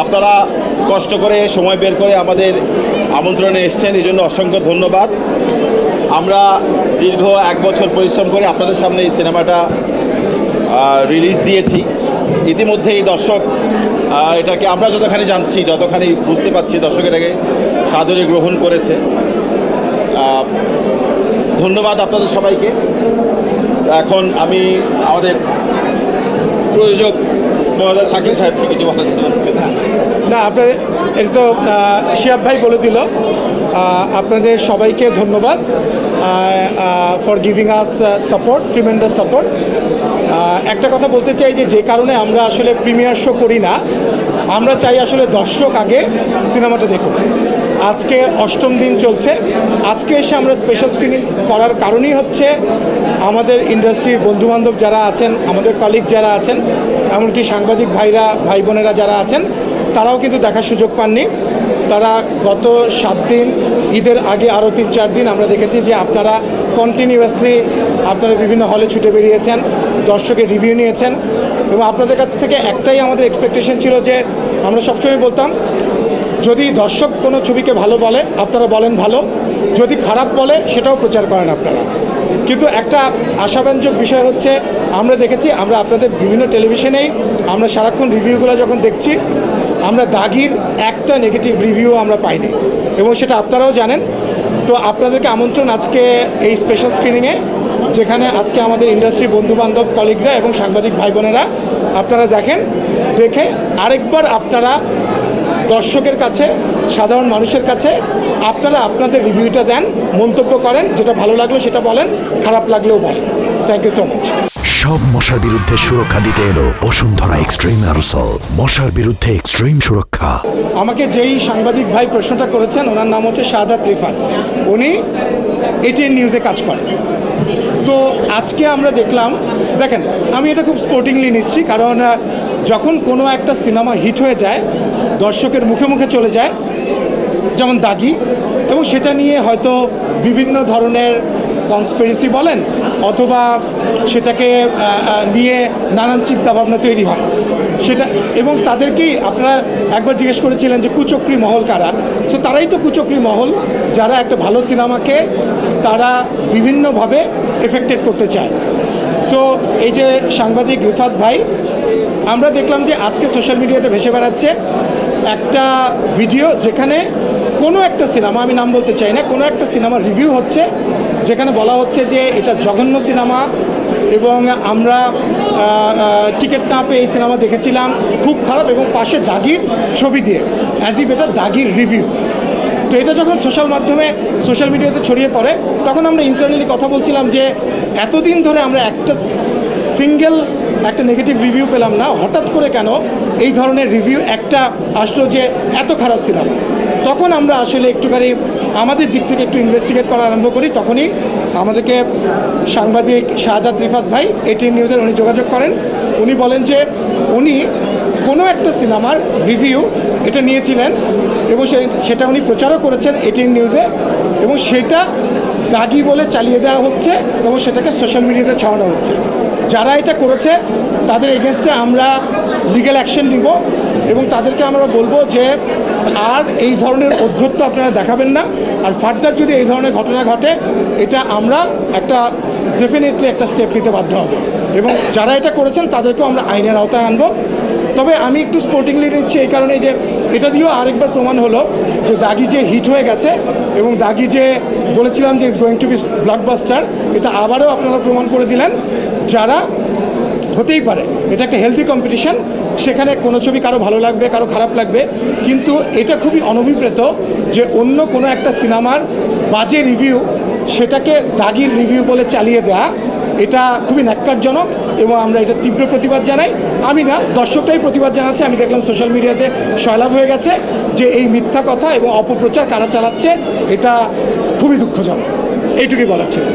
আপনারা কষ্ট করে সময় বের করে আমাদের আমন্ত্রণে এসেছেন, এই জন্য অসংখ্য ধন্যবাদ। আমরা দীর্ঘ 1 বছর পরিশ্রম করে আপনাদের সামনে এই সিনেমাটা রিলিজ দিয়েছি। ইতিমধ্যেই দর্শক এটাকে আমরা যতখানি জানছি, যতখানি বুঝতে পারছি, দর্শক এটাকে সাদরে গ্রহণ করেছে। ধন্যবাদ আপনাদের সবাইকে। এখন আমি আমাদের প্রযোজক শাকিল সাহেবকে কিছু বলা না, আপনার এটা তো শিহাব ভাই বলে দিল। আপনাদের সবাইকে ধন্যবাদ for giving us support, tremendous support. একটা কথা বলতে চাই যে কারণে আমরা আসলে প্রিমিয়ার শো করি না, আমরা চাই আসলে দর্শক আগে সিনেমাটা দেখুন। আজকে 8ম দিন চলছে। আজকে এসে আমরা স্পেশাল স্ক্রিনিং করার কারণই হচ্ছে আমাদের ইন্ডাস্ট্রির বন্ধুবান্ধব যারা আছেন, আমাদের কলিগ যারা আছেন, এমনকি সাংবাদিক ভাইরা, ভাই বোনেরা যারা আছেন, তারাও কিন্তু দেখার সুযোগ পাননি। তারা গত 7 দিন, ঈদের আগে আরও 3-4 দিন আমরা দেখেছি যে আপনারা কন্টিনিউয়াসলি আপনারা বিভিন্ন হলে ছুটে বেরিয়েছেন, দর্শকের রিভিউ নিয়েছেন, এবং আপনাদের কাছ থেকে একটাই আমাদের এক্সপেকটেশন ছিল যে আমরা সবসময় বলতাম, যদি দর্শক কোনো ছবিকে ভালো বলে আপনারা বলেন ভালো, যদি খারাপ বলে সেটাও প্রচার করেন আপনারা। কিন্তু একটা আশাব্যঞ্জক বিষয় হচ্ছে আমরা দেখেছি, আমরা আপনাদের বিভিন্ন টেলিভিশনেই আমরা সারাক্ষণ রিভিউগুলো যখন দেখছি, আমরা দাগির একটা নেগেটিভ রিভিউ আমরা পাইনি, এবং সেটা আপনারাও জানেন। তো আপনাদেরকে আমন্ত্রণ আজকে এই স্পেশাল স্ক্রিনিংয়ে, যেখানে আজকে আমাদের ইন্ডাস্ট্রির বন্ধুবান্ধব, কলিগরা এবং সাংবাদিক ভাই বোনেরা আপনারা দেখে আরেকবার আপনারা দর্শকের কাছে, সাধারণ মানুষের কাছে আপনারা আপনাদের রিভিউটা দেন, মন্তব্য করেন, যেটা ভালো লাগলো সেটা বলেন, খারাপ লাগলেও বলেন। Thank you so much. সব মশার বিরুদ্ধে সুরক্ষা দিতে এলো বসুন্ধরা এক্সট্রিম অ্যারোসল, মশার বিরুদ্ধে এক্সট্রিম সুরক্ষা। আমাকে যেই সাংবাদিক ভাই প্রশ্নটা করেছেন, ওনার নাম হচ্ছে শাহাদাত রিফাত, উনি ATN নিউজে কাজ করেন। তো আজকে আমরা দেখলাম, দেখেন আমি এটা খুব স্পোর্টিংলি নিচ্ছি, কারণ যখন কোনো একটা সিনেমা হিট হয়ে যায়, দর্শকের মুখে মুখে চলে যায়, যেমন দাগি, এবং সেটা নিয়ে হয়তো বিভিন্ন ধরনের কনস্পিরেসি বলেন, অথবা সেটাকে নিয়ে নানান চিন্তাভাবনা তৈরি হয় সেটা, এবং তাদেরকেই আপনারা একবার জিজ্ঞেস করেছিলেন যে কুচক্রী মহল কারা। সো তারাই তো কুচক্রী মহল, যারা একটা ভালো সিনেমাকে তারা বিভিন্নভাবে এফেক্টেড করতে চায়। সো এই যে সাংবাদিক রিফাত ভাই, আমরা দেখলাম যে আজকে সোশ্যাল মিডিয়াতে ভেসে বেড়াচ্ছে একটা ভিডিও, যেখানে কোনো একটা সিনেমা, আমি নাম বলতে চাই না, কোনো একটা সিনেমার রিভিউ হচ্ছে, যেখানে বলা হচ্ছে যে এটা জঘন্য সিনেমা, এবং আমরা টিকিট না পেয়ে এই সিনেমা দেখেছিলাম, খুব খারাপ, এবং পাশে দাগির ছবি দিয়ে, অ্যাজ ইফ এটা দাগির রিভিউ। তো এটা যখন সোশ্যাল মিডিয়াতে ছড়িয়ে পড়ে, তখন আমরা ইন্টারনালি কথা বলছিলাম যে এতদিন ধরে আমরা একটা নেগেটিভ রিভিউ পেলাম না, হঠাৎ করে কেন এই ধরনের রিভিউ একটা আসলো যে এত খারাপ সিনেমা। তখন আমরা আসলে একটুখানি আমাদের দিক থেকে একটু ইনভেস্টিগেট করা আরম্ভ করি। তখনই আমাদেরকে সাংবাদিক শাহাদাত রিফাত ভাই ATN নিউজের উনি যোগাযোগ করেন। উনি বলেন যে উনি কোনো একটা সিনেমার রিভিউ এটা নিয়েছিলেন, এবং সেটা উনি প্রচারও করেছেন ATN নিউজে, এবং সেটা দাগি বলে চালিয়ে দেওয়া হচ্ছে, এবং সেটাকে সোশ্যাল মিডিয়াতে ছড়ানো হচ্ছে। যারা এটা করেছে তাদের এগেনস্টে আমরা লিগ্যাল অ্যাকশন নিব, এবং তাদেরকে আমরা বলবো যে আর এই ধরনের অধ্যত্ব আপনারা দেখাবেন না, আর ফার্দার যদি এই ধরনের ঘটনা ঘটে, এটা আমরা ডেফিনেটলি একটা স্টেপ নিতে বাধ্য হব, এবং যারা এটা করেছেন তাদেরকেও আমরা আইনের আওতায় আনবো। তবে আমি একটু স্পোর্টিংলি নিচ্ছি এই কারণে যে এটা দিয়েও আরেকবার প্রমাণ হলো যে দাগি যে হিট হয়ে গেছে, এবং দাগি যে বলেছিলাম যে is going to be blockbuster, এটা আবারও আপনারা প্রমাণ করে দিলেন। যারা হতেই পারে, এটা একটা হেলদি কম্পিটিশন, সেখানে কোনো ছবি কারো ভালো লাগবে, কারো খারাপ লাগবে, কিন্তু এটা খুবই অনভিপ্রেত যে অন্য কোনো একটা সিনেমার বাজে রিভিউ সেটাকে দাগির রিভিউ বলে চালিয়ে দেয়া, এটা খুবই ন্যাক্কারজনক, এবং আমরা এটা তীব্র প্রতিবাদ জানাই। আমি না, দর্শকটাই প্রতিবাদ জানাচ্ছে। আমি দেখলাম সোশ্যাল মিডিয়াতে সয়লাভ হয়ে গেছে যে এই মিথ্যা কথা এবং অপপ্রচার কারা চালাচ্ছে, এটা খুবই দুঃখজনক। এইটুকুই বলার ছিল।